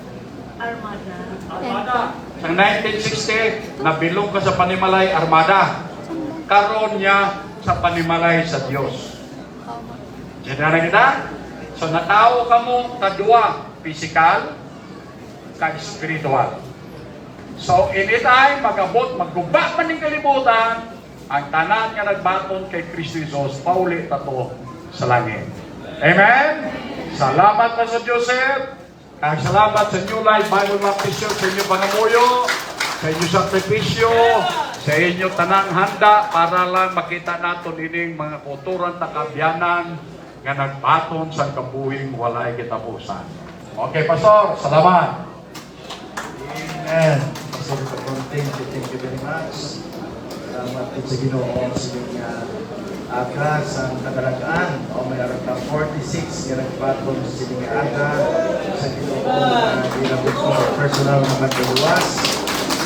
Armada. Armada. Sa 1960, nabilong ka sa panimalay, Armada. Karon niya sa panimalay sa Diyos. Diyan na kita? So natao ka mo kadua, physical, ka-spiritual. So anytime magabot, magguba man ng kalibutan, ang tanan nga nagbaton kay Kristo Jesus, pauli tato sa langit. Amen? Salamat na sa Joseph. Salamat sa New Life Bible Baptist Church, sa inyong pangamuyo, sa inyong sakripisyo, sa inyong tanang handa para lang makita natin ining mga kulturan na kabyanan nga nagbaton sa kabuhing walay kitapusan. Okay, Pastor. Salamat. Amen. Pastor Conting, thank you very much. Salamat din sa Ginoo sa inyong aga sa kadalagaan. O mayroon na 46 nga nagbaton sa inyong aga sa Ginoo na ginabot ko personal na magluwas.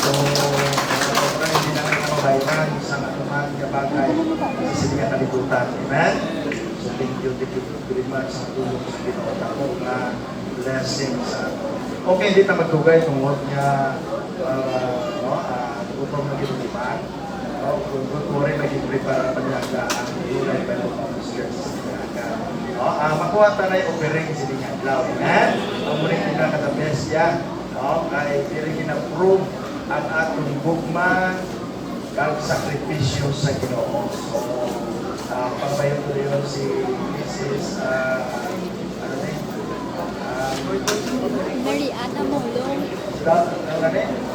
So, hindi na nga mabayran sa anuman nga bagay sa inyong kalibutan. Amen? So, thank you very much sa tulong sa Ginoo ako na blessing sa okay, hindi na magtugay kung huwag niya upang maging liman. Kung rin maging prepare pa niya ang ulay pa yung pang-skirt sa kinaga. Makuha tayo offering sa inyong adlaw. Amen? Ang muling kita katabes yan. Kaya hindi kin-approve ang atong bugman kag sakripisyo sa Ginoo. So, pagbayo ko yun si Mrs. Mary Ann Amulong.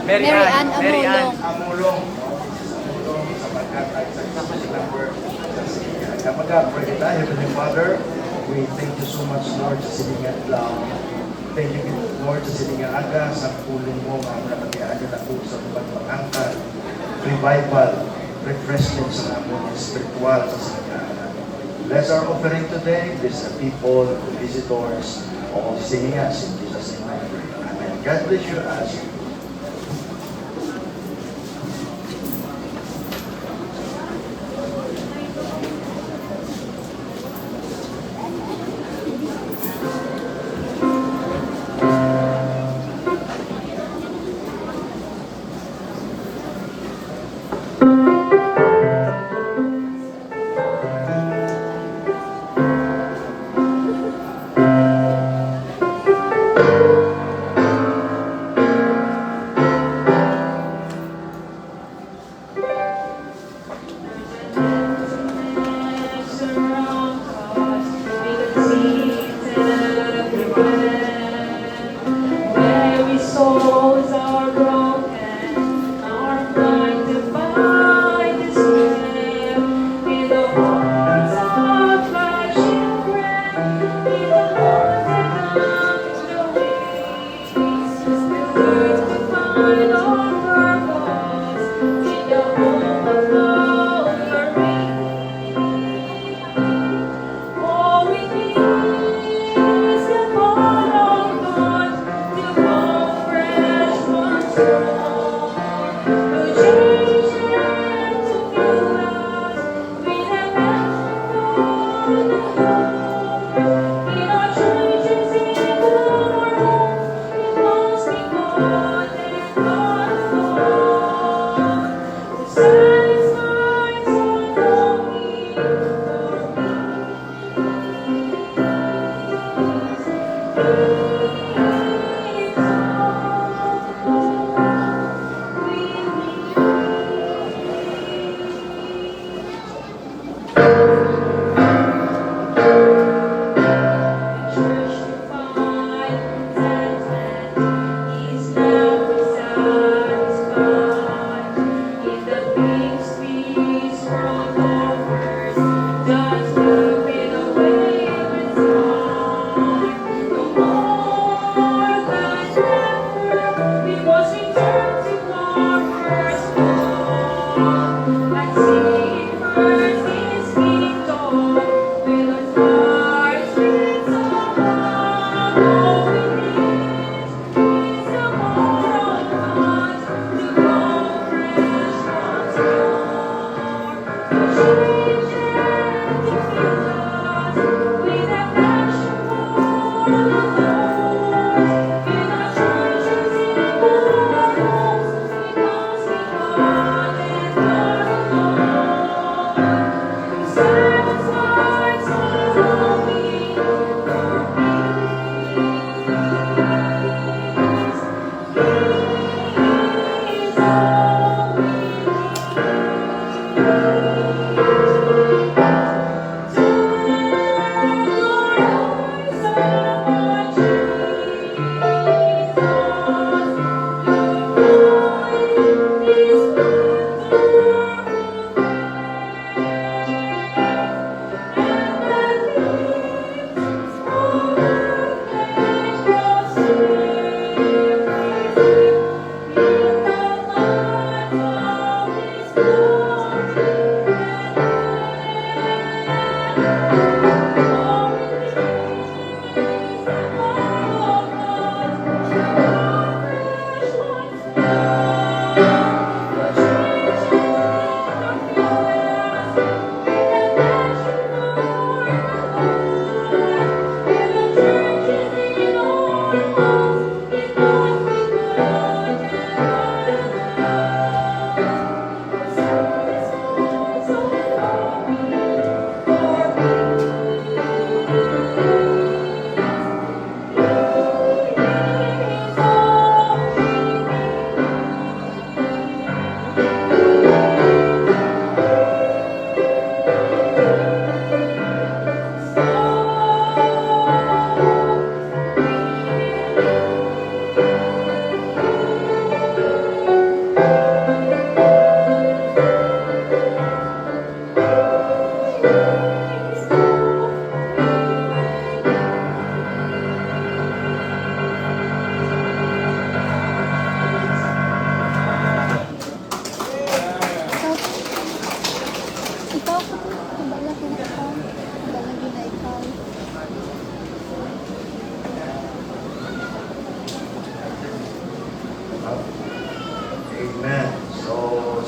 Mary Ann Amulong. Amulong. Amulong sapagkat ay successful number sa Silinga. Kapag pray tayo, Heavenly Father, we thank you so much, Lord, sa Silinga lang. Thank you, Lord, sa Silinga Aga, sa pulong mo, mga nakatiaan na po sa mga pangangkat, revival, refreshment sa among spiritual sa Silinga Aga. Bless our offering today, bless the people, the visitors, all singing us in Jesus' name I pray. Amen. God bless you as you Souls are broken, are blinded by despair. In the hearts of my children, in the hearts that long the ways, we learn to find our purpose in the home of glory. All we need is the power of God to fall fresh once more.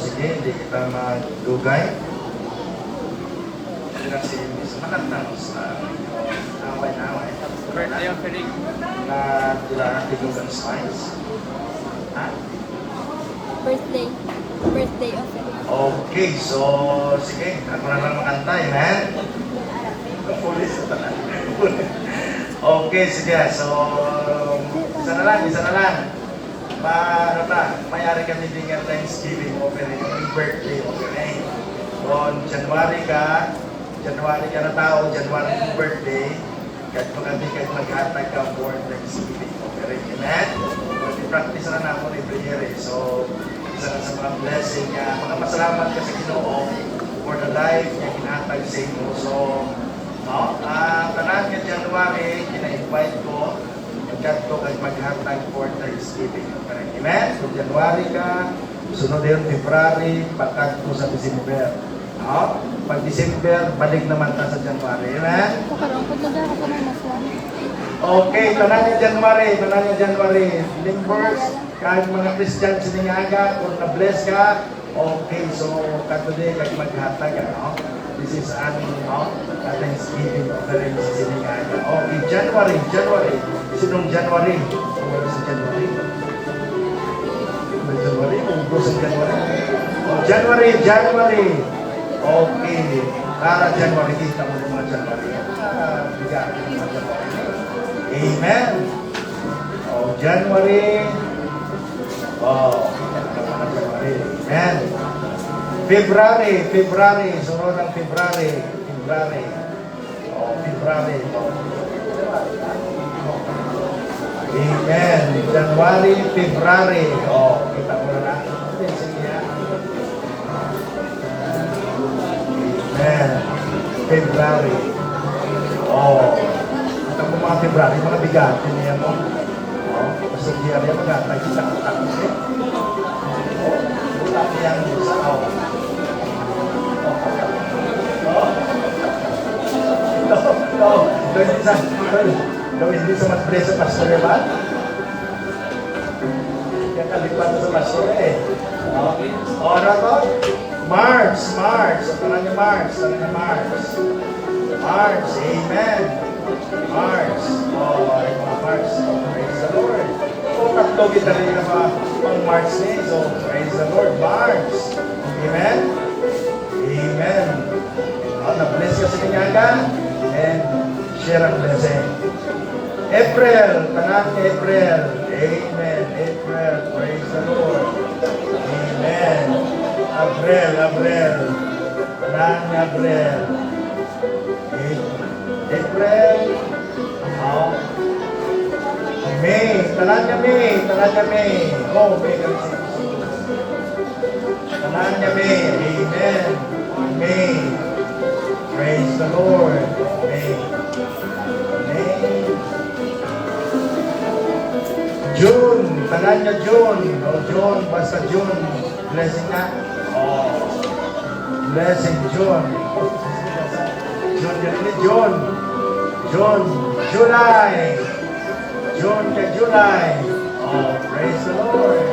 sige, hindi kita magdugay. Ito na si Miss Manatang sa away-away. Birthday offering. Na tila tigugan slides. Ha? Birthday. Birthday offering. Okay, so sige, ako na lang makantay, man. Pulis ito na. Okay, sige, so isa na lang. Ano na, mayari kami din ng Thanksgiving offering, yung birthday offering. Kung January ka na tao, January yung birthday, kahit mo kami kahit maghatag ka for Thanksgiving offering. Amen? Practice na namin every year eh. So, isa na sa mga blessing niya. Mga pasalamat ka sa Ginoo for the life niya kinatag sa inyo. So, tanan nga January, kina-invite ko, magkat ko kag maghatag for Thanksgiving. Amen? So, January ka, sunod yun, February, pagkat ko sa December. Pag December, balik naman ta sa January. Amen? Pakarongkot na daw ako ng maswan. Okay, tanan nga January. Members, kahit mga Christian siningaga, kung na-bless ka, okay, so katuloy kag maghatag, This is an Thanksgiving offering sa siningaga. Okay, January. Sinong January? Wala sa January. May January? Ugos ang January. Oh, January. Okay. Para January, kita mo ng mga January. Bigat ng mga January. Amen. Oh, January. Oh, mga January. Amen. February. Sunod ang February. Oh, February. Amen. January, February. Oh, kita mo na lang. Sige. Amen. February. Oh. Kita mo mga February, mga bigat. Niya mo. Oh, kasi diya rin magatag. Kita mo tapos eh. Oh, tapos yan sa aw. Hindi sa mas preso pastor ba? Kaya kalipat sa pastor eh. Ora to? March. Tangan niya March. Amen. March. Oh, ay mga March. Praise the Lord. So, tatlo kita rin na pang March niya. So, praise the Lord. March. Amen. Na-bless ka sa kanyaga. And share ang blessing. April. Tangan April. Amen. April. Praise the Lord. Amen. Abril. Tangan Abril. April. May. Tangan May. Oh, May. Tangan May. Amen. May. Praise the Lord. May. June. Tangan niya June. Oh, June. Basta June. Blessing na. Oh. Blessing June. June. July. June ka July. Oh, praise the Lord.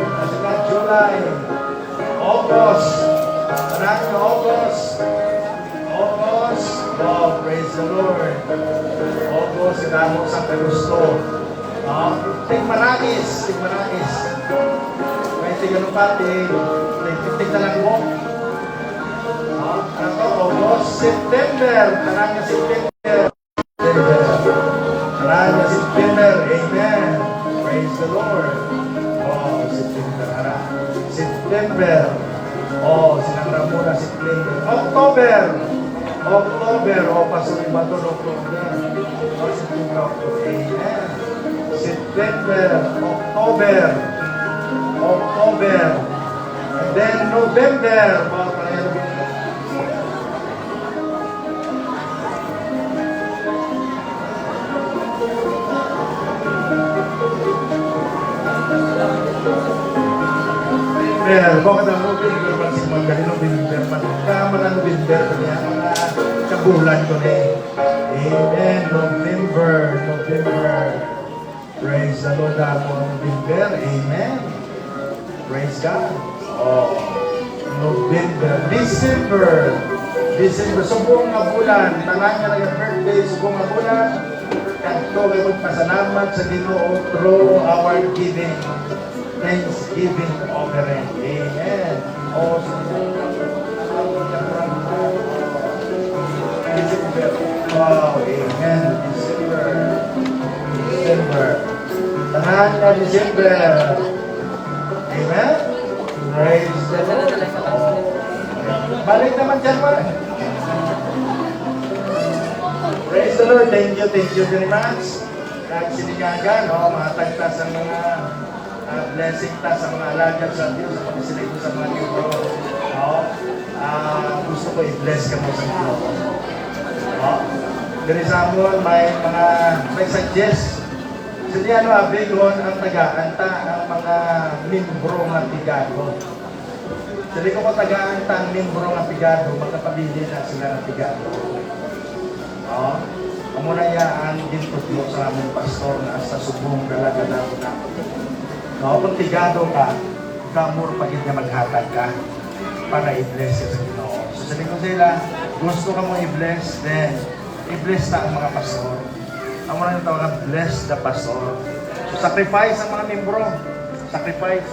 Kasi nga July. August. Tangan niya August. Oh, praise the Lord. August, sinamok sa Perusto. Tigmaragis. May tigano pa, tig na lang mo. August, September. Tangan niya September. Amen. Praise the Lord. Oh, September. Oh, sinangra muna September. October. Oh, pasuri ba ito? October. Oh, September. Amen. September. October. And then November. Oh, bakit ang November man si Magaling November man? Kama na November ko niya, mga kabulan ko na eh. Amen, November. Praise the Lord ako November. Amen. Praise God. Oh. November, December, subong nga bulan, tanan nga nga birthday, subong nga bulan, kanto may magpasalamat sa Ginoo through our giving, Thanksgiving offering. Amen. O, December. Wow, amen. December. Tanan nga December. Amen. Praise the Lord. Balik naman dyan mo. Praise the Lord. Thank you very much. Nagsiligaga, no? Mga tagtas ang mga blessing tas ang mga alagad sa Diyos sa pagsilig ko sa mga libro. No? Gusto ko i-bless ka mo sa Diyos. No? Dari sa amon, may suggest. Sa diyan, abigon ang taga-anta ang mga membro ng Pigado. Sabi ko ko taga-anta ang membro ng Pigado, magkapabili na sila ng Pigado. No? Kamuna yaan din tutulog sa aming pastor na sa subong dalaga na ako na. No, kung Pigado ka, kamur pagin na maghatag ka para i-bless sa Ginoo. So sabi ko sila, gusto ka mo i-bless, then i-bless na ang mga pastor. Ang mga nang tawag, bless the pastor. So sacrifice ang mga membro. Sacrifice.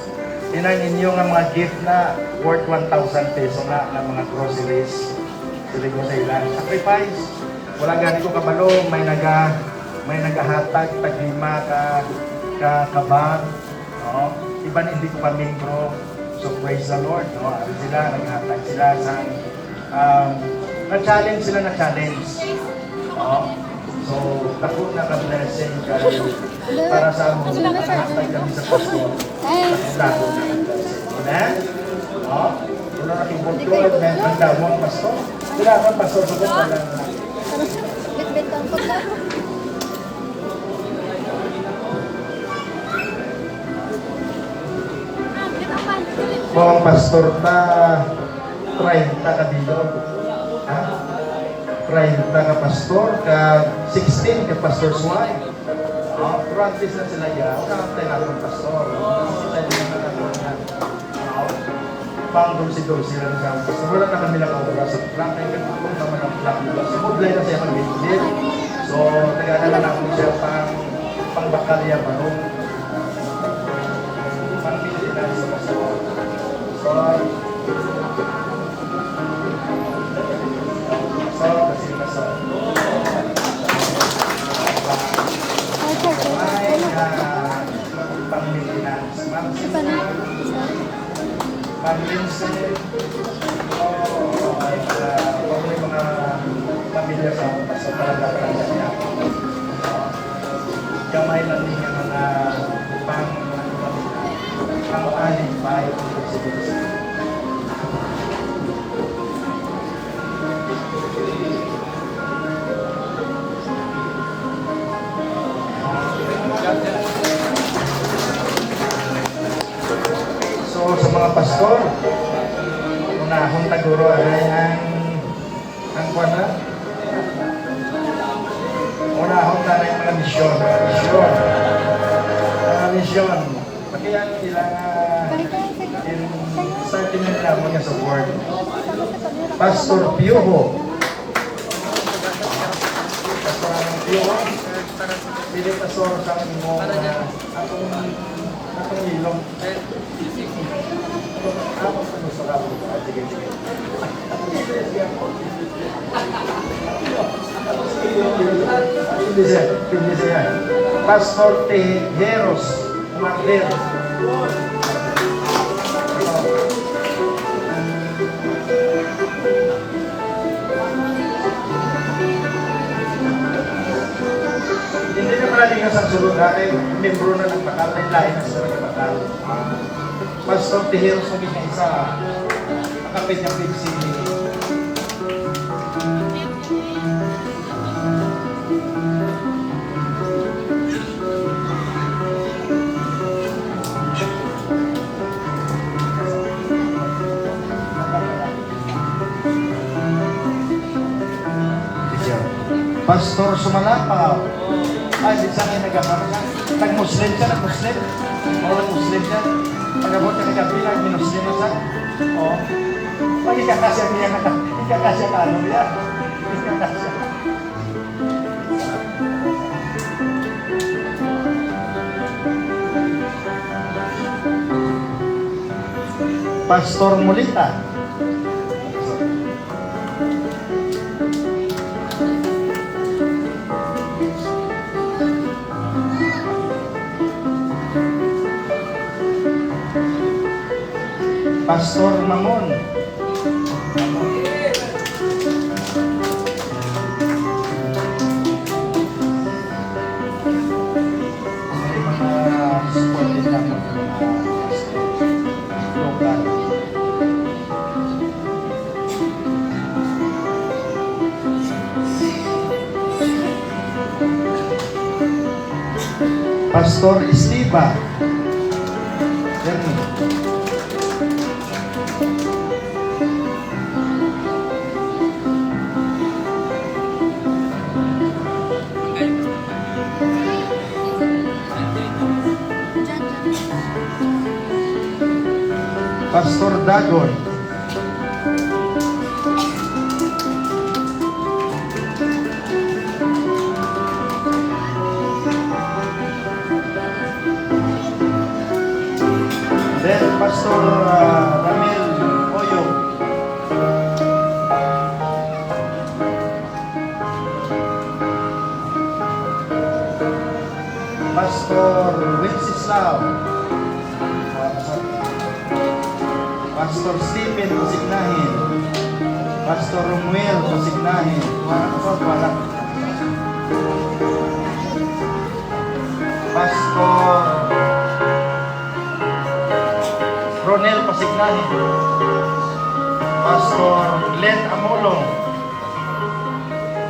Tinan ninyo ng mga gift na worth 1,000 peso na ng mga groceries. Sabi ko sa ilan, sacrifice. Wala gani ko kabalo, may nagahatag, taglima ka kabag. No? Iba na hindi ko pa membro. So praise the Lord. No? Ano sila, naghatag sila sa na-challenge sila na-challenge. No? So, takot na ka-blessing para sa mo. Naghatag kami sa pastor. Takot na ka-blessing. Amen? No? Wala na kibutod, may pagdawang pastor. Sila ang pastor sa kong walang Bit-bit ang pagka. mga pastor na 30 ka bilog. Ha? 30 ka pastor, ka 16 ka pastor's wife. Practice na sila yan. Huwag tayo natin pastor. Tayo na natin na. Pang-dulsi-dulsi lang sa pastor. Wala na kami lang ang oras. Plank ay kung naman ang plank. Sumudlay na siya mag-bit. So, taga-ala na ako siya pang-bakalya pa rin. Pang-bit na sa pastor. So, kasi pastor. Pang-maintenance. Pang-maintenance. May mga pamilya sa talaga niya. Gamay lang din yung mga pang-aling bahay. So sa mga pastor, unahon taguro ay ang kuwana. Unahon na yung mga misyon. Misyon. Pati yan ilang starting nila mga sa word. Pastor Pioho. Pastor Pioho. Pili pastor sa imong atong ilong. Pastor Tejeros Marder. Hindi na maraming nga sa sulod dahil membro na ng bakal, may lain na sila ng bakal. Pastor Tejeros maging na isa, nakapit-kapit si Pastor Sumalapaw. Di sa akin nag-aparan. Nag-Muslim siya, nag-Muslim. Nag-Muslim siya. Pag-abot ka nag-apilang, minuslim na siya. ka kasya niya. Hindi ka kasya ka ano niya. Hindi ka kasya. Pastor Molita. Pastor Mamon. May mga supported lang ng mga local. Pastor Estiba. Ernie. Pastor Dagon. Then Pastor Ramil Oyo. Pastor Wenceslao. Pastor Stephen Pasignahin. Pastor Romuel Pasignahin. Wala. Pastor Ronel Pasignahin. Pastor Glenn Amolong.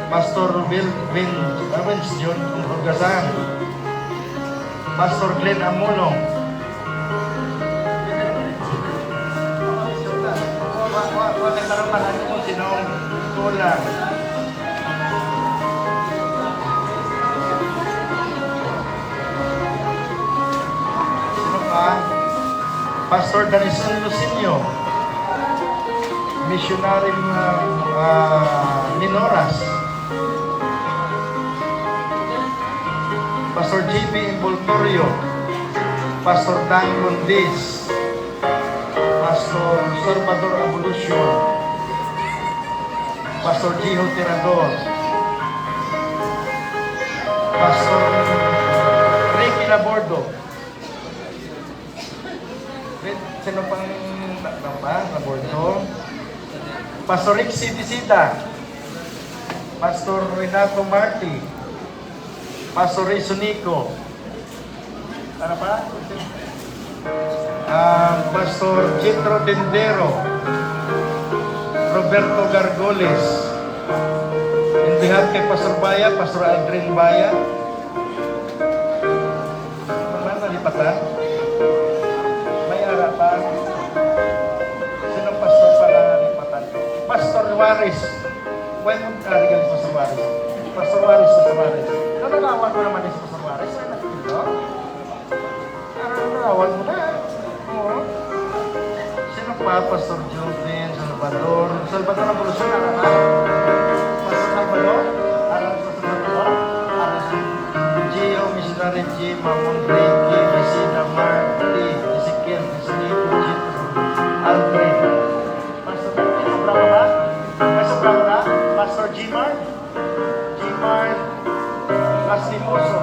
Pastor Vince John Rugasan. Pastor Glenn Amolong. Huwag narapalan mo sinong kulang. Sino pa? Pastor Danison Lucinio. Missionary Minoras. Pastor J.B. Involtorio. Pastor Dan Gondis. Pastor Salvador Abolution, Pastor Giho Tirador, Pastor Ricky Labordo. Sino pang Labordo? Pastor Rick Sidisita, Pastor Renato Marti, Pastor Ray Sunico. Ano pa? Pastor Jetro Dendero, Roberto Gargoles, in behalf kay Pastor Baya, Pastor Adrian Baya. Naman nalipatan? May ara pa? Sino pastor pala nalipatan? Pastor Juarez. Why mo narigal si Pastor Juarez? Pastor Juarez. Nalalawan mo naman si Pastor Juarez. Ay, nakikita? Nalalawan mo na. Sino pa? Pastor Jovin, Salvador Abolution, Pastor Salvador, Gio, Missionary G, Mamon Reiki, Messina Marti, Ezekiel, Ezekiel, Alfred, Pastor Brahma, Pastor G-Mart, Lastimoso,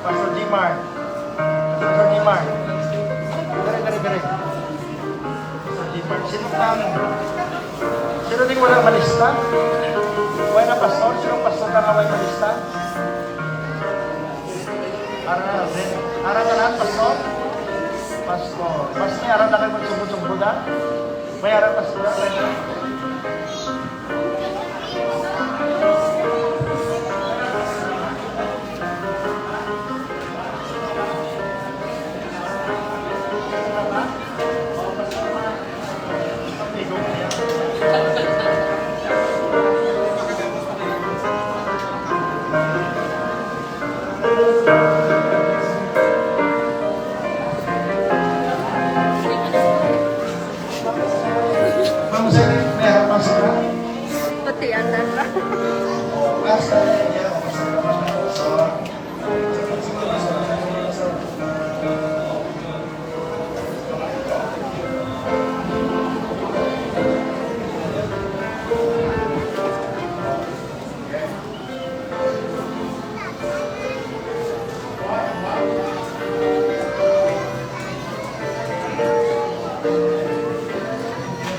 Pastor G-Mart, Dire. Sino din walang malista? Wala na pastor? Sino pastor na walang malista? Ara na lahat, pastor? Pastor. Mas may ara na kayo magsubod-subod ha? May ara pastor na kayo?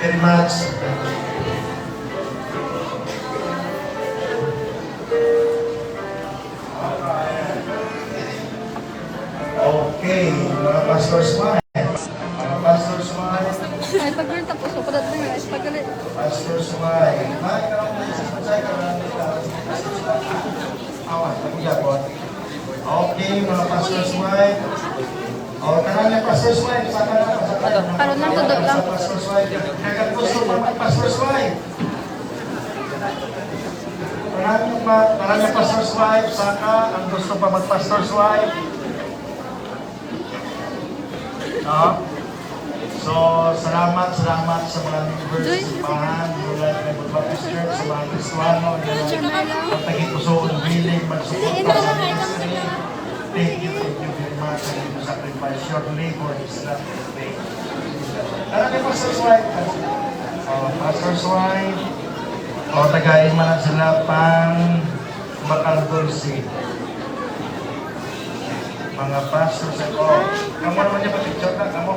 very much. Okay, mga pastor's wife. Mga pastor's wife. Ay, pag-girl tapos ako dati nga. Ay, pag-galit. Pastor's wife. Mike, karang sa karang awas, pag-iyapon. Okay, mga pastor's wife. O, karang yung pastor's wife. Saka na, saka na. Karoon lang, tudok lang. Pastor's wife. Kaya gusto pa mag-pastor's wife. Maraming pastor's wife, saka ang gusto pa mag-pastor's wife. No? So, salamat sa mga members Joy. sa Pahan, mula kay Baptist Church, sa mga Kristiyano, ang tagitusoon, willing, magsuporta sa ministry. Thank you very much sa inyong sacrifice. Your labor is not in vain. Maraming pastor's wife. Pastor's wife. O, tagayin mo na sila pang Bacaldulce. Mga pastors at all. Kamu naman niya pa-picture na, kamu.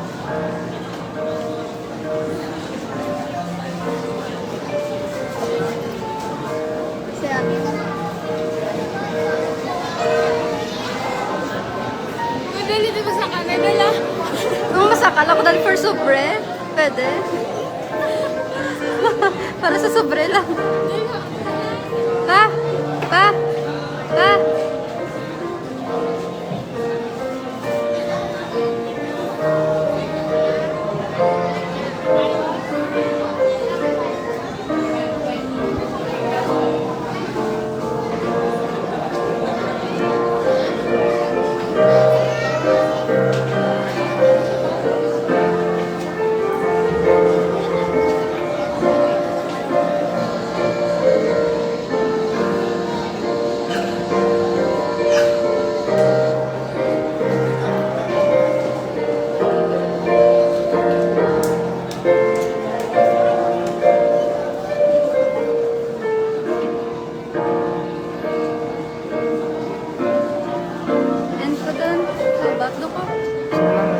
Si Ami. Pwede dito ba sa Canada? Kung masakal ako dahil for sobre, pwede. Para sa sobre lang. Pa? Pa? Pa? And ko dun. Sabat do ko.